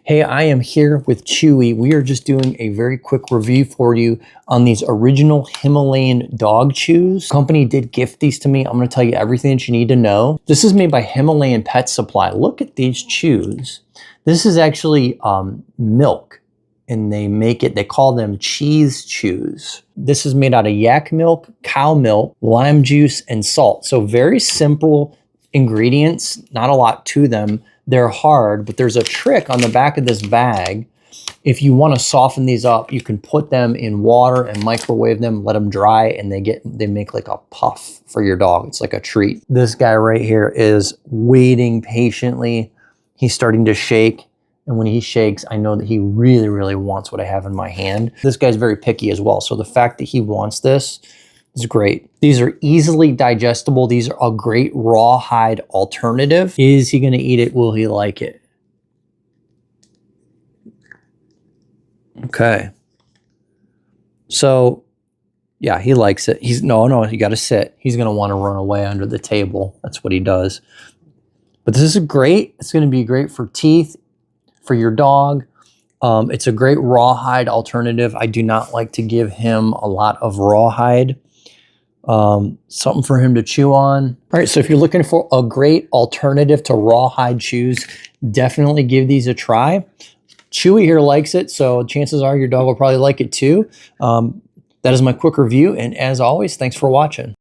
Hey, I am here with Chewy. We are just doing a very quick review for you on these original Himalayan Dog Chews. The company did gift these to me. I'm going to tell you everything that you need to know. This is made by Himalayan Pet Supply. Look at these chews. This is actually milk, and they call them cheese chews. This is made out of yak milk, cow milk, lime juice, and salt. So very simple ingredients, not a lot to them. They're hard, but there's a trick on the back of this bag. If you want to soften these up, you can put them in water and microwave them, let them dry, and they make like a puff for your dog. It's like a treat. This guy right here is waiting patiently. He's starting to shake. And when he shakes, I know that he really, really wants what I have in my hand. This guy's very picky as well. So the fact that he wants this is great. These are easily digestible. These are a great rawhide alternative. Is he gonna eat it? Will he like it? Okay. So yeah, he likes it. No, you gotta sit. He's gonna wanna run away under the table. That's what he does. But this is great. It's gonna be great for teeth, for your dog. It's a great rawhide alternative. I do not like to give him a lot of rawhide. Something for him to chew on. All right, so if you're looking for a great alternative to rawhide chews, definitely give these a try. Chewy here likes it, so chances are your dog will probably like it too. That is my quick review, and as always, thanks for watching.